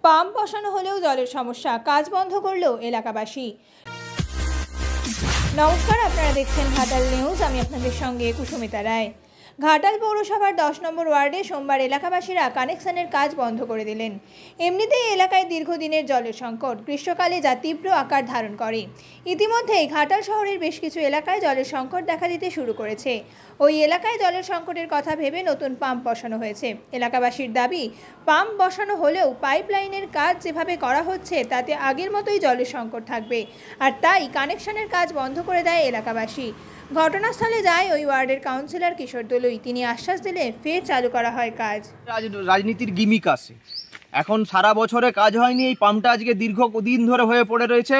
Pump বসানো হলেও জলের সমস্যা, কাজ বন্ধ করলেও এলাকাবাসী। নমস্কার, আপনারা দেখছেন ঘাটাল নিউজ। আমি আপনাদের সঙ্গে কুসুমিতা রায়। ঘাটাল পৌরসভার 10 নম্বর ওয়ার্ডে সোমবার এলাকাবাসীরা কানেকশনের কাজ বন্ধ করে দিলেন। এমনিতেই এলাকায় দীর্ঘদিনের জলের সংকট, গ্রীষ্মকালে যা তীব্র আকার ধারণ করে। ইতিমধ্যেই ঘাটাল শহরের বেশ কিছু এলাকায় জলের সংকট দেখা দিতে শুরু করেছে। ওই এলাকায় জলের সংকটের কথা ভেবে নতুন পাম্প বসানো হয়েছে। এলাকাবাসীর দাবি, পাম্প বসানো হলেও পাইপলাইনের কাজ যেভাবে করা হচ্ছে তাতে আগের মতোই জলের সংকট থাকবে, আর তাই কানেকশনের কাজ বন্ধ করে দেয় এলাকাবাসী। ঘটনাস্থলে যায় ওই ওয়ার্ডের কাউন্সিলর কিশোর দলুই। তিনি আশ্বাস দিলে ফের চালু করা হয় কাজ। রাজনীতির গিমিক আছে, এখন সারা বছরে কাজ হয়নি। এই পাম্পটা আজকে দীর্ঘদিন ধরে হয়ে পড়ে রয়েছে,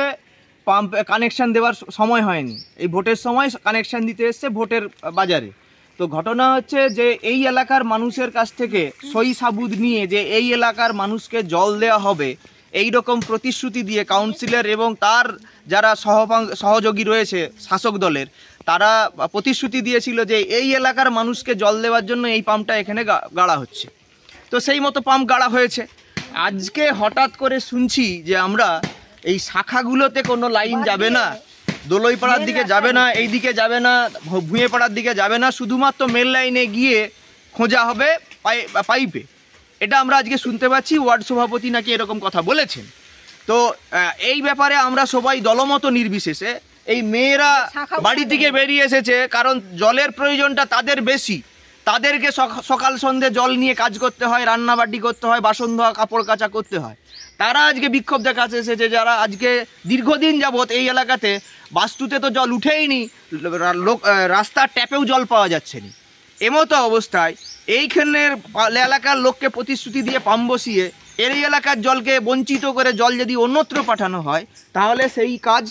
পাম্প কানেকশন দেওয়ার সময় হয়নি। এই ভোটের সময় কানেকশন দিতে এসছে ভোটের বাজারে। তো ঘটনা হচ্ছে যে এই এলাকার মানুষের কাছ থেকে সই সাবুত নিয়ে যে এই এলাকার মানুষকে জল দেওয়া হবে, এই রকম প্রতিশ্রুতি দিয়ে কাউন্সিলর এবং তার যারা সহযোগী রয়েছে শাসক দলের, তারা প্রতিশ্রুতি দিয়েছিল যে এই এলাকার মানুষকে জল দেওয়ার জন্য এই পাম্পটা এখানে গাড়া হচ্ছে। তো সেই মতো পাম্প গাড়া হয়েছে। আজকে হঠাৎ করে শুনছি যে আমরা এই শাখাগুলোতে কোনো লাইন যাবে না, দোলইপাড়ার দিকে যাবে না, এই দিকে যাবে না, ভুঁয়েপাড়ার দিকে যাবে না, শুধুমাত্র মেল লাইনে গিয়ে খোঁজা হবে পাইপে। এটা আমরা আজকে শুনতে পাচ্ছি। ওয়ার্ড সভাপতি নাকি এরকম কথা বলেছেন। তো এই ব্যাপারে আমরা সবাই দলমত নির্বিশেষে, এই মেয়েরা বাড়ি থেকে বেরিয়ে এসেছে কারণ জলের প্রয়োজনটা তাদের বেশি। তাদেরকে সকাল সন্ধ্যে জল নিয়ে কাজ করতে হয়, রান্নাবাটি করতে হয়, বাসন ধোয়া, কাপড় কাচা করতে হয়। তারা আজকে বিক্ষোভ দেখাতে এসেছে, যারা আজকে দীর্ঘদিন যাবৎ এই এলাকাতে বাস্তুতে তো জল উঠেইনি, রাস্তার ট্যাপেও জল পাওয়া যাচ্ছে না। এমতো অবস্থায় এইখানের এলাকার লোককে প্রতিশ্রুতি দিয়ে পাম্প বসিয়ে এই এলাকার জলকে বঞ্চিত করে জল যদি অন্যত্র পাঠানো হয়, তাহলে সেই কাজ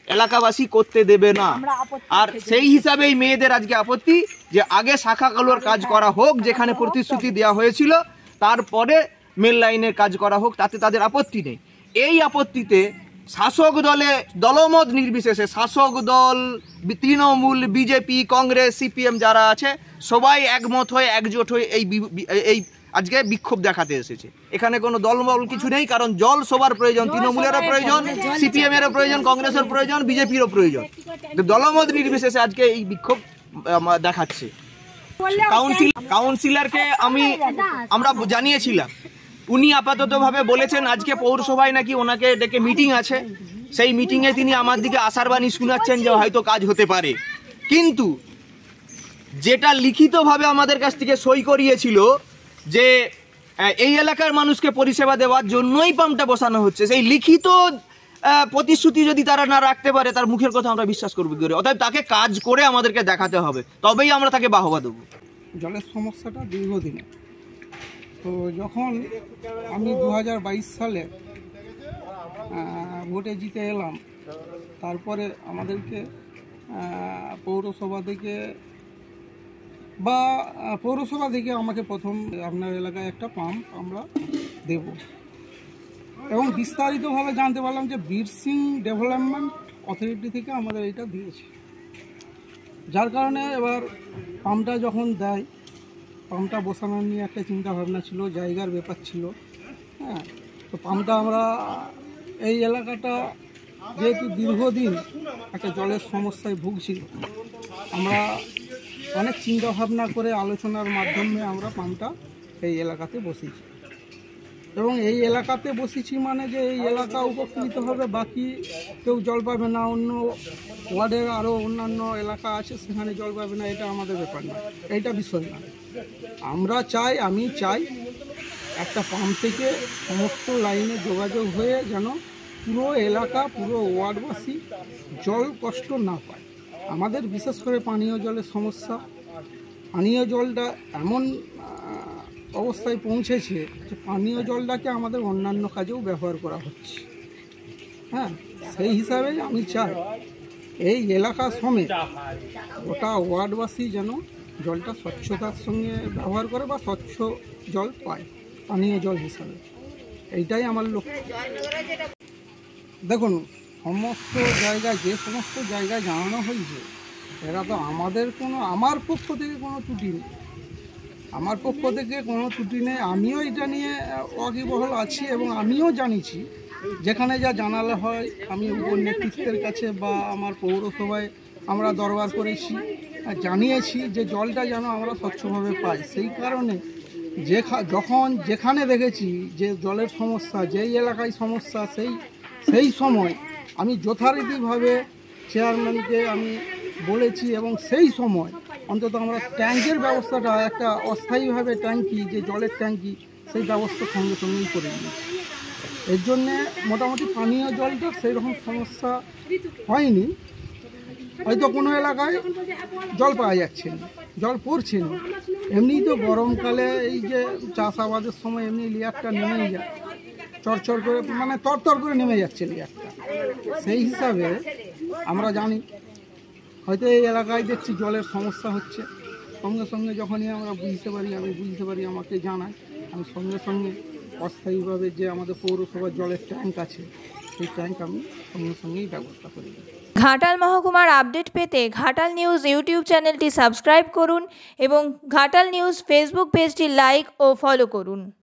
এলাকাবাসী করতে দেবে না। আর সেই হিসাবেই মেয়েদের আজকে আপত্তি যে আগে শাখাগুলোর কাজ করা হোক, যেখানে প্রতিশ্রুতি দেওয়া হয়েছিল, তারপরে মেল লাইনের কাজ করা হোক, তাতে তাদের আপত্তি নেই। এই আপত্তিতে শাসক দলে দলমত নির্বিশেষে, শাসক দল, তৃণমূল, বিজেপি, কংগ্রেস, সিপিএম যারা আছে, সবাই একমত হয়ে একজোট হয়ে এই আজকে বিক্ষোভ দেখাতে এসেছে। এখানে কোনো দলমল কিছু নেই, কারণ জল সবার প্রয়োজন। তৃণমূলেরও প্রয়োজন, সিপিএমেরও প্রয়োজন, কংগ্রেসের প্রয়োজন, বিজেপিরও প্রয়োজন। দলমত নির্বিশেষে আজকে এই বিক্ষোভ দেখাচ্ছে। কাউন্সিলরকে আমরা জানিয়েছিলাম, উনি আপাততভাবে বলেছেন আজকে পৌরসভায় নাকি ওনাকে ডেকে মিটিং আছে, সেই মিটিংয়ে তিনি আমার দিকে আশার বাণী শোনাচ্ছেন যে হয়তো কাজ হতে পারে। কিন্তু যেটা লিখিতভাবে আমাদের কাছ থেকে সই করিয়েছিল যে এই এলাকার মানুষকে পরিষেবা দেওয়ার জন্যই পাম্পটা বসানো হচ্ছে, সেই লিখিত প্রতিশ্রুতি যদি তারা না রাখতে পারে, তার মুখের কথা আমরা বিশ্বাস করবো কি করে? অতএব তাকে কাজ করে আমাদেরকে দেখাতে হবে, তবেই আমরা তাকে বাহবা দেবো। জলের সমস্যাটা দীর্ঘদিনে। তো যখন আমি 2022 সালে ভোটে জিতে এলাম, তারপরে আমাদেরকে পৌরসভা থেকে আমাকে প্রথম আপনার এলাকায় একটা পাম্প আমরা দেব, এবং বিস্তারিতভাবে জানতে পারলাম যে বীরসিং ডেভেলপমেন্ট অথরিটি থেকে আমাদের এটা দিয়েছে। যার কারণে এবার পাম্পটা যখন দেয়, পাম্পটা বসানো নিয়ে একটা চিন্তা ভাবনা ছিল, জায়গার ব্যাপার ছিল। হ্যাঁ, তো পাম্পটা আমরা এই এলাকাটা যেহেতু দীর্ঘদিন একটা জলের সমস্যায় ভুগছিল, আমরা অনেক চিন্তা ভাবনা করে আলোচনার মাধ্যমে আমরা পাম্পটা এই এলাকাতে বসিয়েছি। এবং এই এলাকাতে বসেছি মানে যে এই এলাকা উপকৃত হবে, বাকি কেউ জল পাবে না। অন্য ওয়ার্ডের আরও অন্যান্য এলাকা আছে, সেখানে জল পাবে না, এটা আমাদের ব্যাপার না, এইটা বিষয় না। আমি চাই একটা পাম্প থেকে সমস্ত লাইনে যোগাযোগ হয়ে যেন পুরো এলাকা, পুরো ওয়ার্ডবাসী জল কষ্ট না পায়। আমাদের বিশেষ করে পানীয় জলের সমস্যা। পানীয় জলটা এমন অবস্থায় পৌঁছেছে যে পানীয় জলটাকে আমাদের অন্যান্য কাজেও ব্যবহার করা হচ্ছে। হ্যাঁ, সেই হিসাবেই আমি চাই এই এলাকা সমেত গোটা ওয়ার্ডবাসী যেন জলটা স্বচ্ছতার সঙ্গে ব্যবহার করে বা স্বচ্ছ জল পায় পানীয় জল হিসাবে। এইটাই আমার লক্ষ্য। দেখুন, যে সমস্ত জায়গায় জানানো হয়েছে, এরা তো আমার পক্ষ থেকে কোনো ত্রুটি নেই। আমার পক্ষ থেকে কোনো ত্রুটি নেই। আমিও এটা নিয়ে ওয়াকিবহাল আছি এবং আমিও জানিছি, যেখানে যা জানালে হয় আমি উপর নেতৃত্বের কাছে বা আমার পৌরসভায় আমরা দরবার করেছি আর জানিয়েছি যে জলটা যেন আমরা স্বচ্ছভাবে পাই। সেই কারণে যখন যেখানে দেখেছি যে জলের সমস্যা, যেই এলাকায় সমস্যা, সেই সময় আমি যথারীতিভাবে চেয়ারম্যানকে আমি বলেছি এবং সেই সময় অন্তত আমরা ট্যাঙ্কের ব্যবস্থাটা একটা অস্থায়ীভাবে ট্যাঙ্কি, যে জলের ট্যাঙ্কি, সেই ব্যবস্থা সঙ্গে সঙ্গেই করে নিয়েছি। এর জন্যে মোটামুটি পানীয় জলটা সেই রকম সমস্যা হয়নি। হয়তো কোনো এলাকায় জল পাওয়া যাচ্ছে না, জল পড়ছে না। এমনিই তো গরমকালে এই যে চাষাবাদের সময় এমনি লেয়ারটা নেমেই যায়, চরচর করে, মানে তরতর করে নেমে যাচ্ছে লেয়ারটা। সেই হিসাবে আমরা জানি হয়তো এই এলাকায় দেখছি জলের সমস্যা হচ্ছে, সঙ্গে সঙ্গে যখনই আমরা বুঝতে পারি আমাকে জানায়, আমি সঙ্গে সঙ্গে অস্থায়ীভাবে যে আমাদের পৌরসভার জলের ট্যাঙ্ক আছে সেই ট্যাঙ্ক আমি সঙ্গে সঙ্গেই ব্যবস্থা করে দিই। ঘাটাল মহকুমার আপডেট পেতে ঘাটাল নিউজ ইউটিউব চ্যানেলটি সাবস্ক্রাইব করুন এবং ঘাটাল নিউজ ফেসবুক পেজটি লাইক ও ফলো করুন।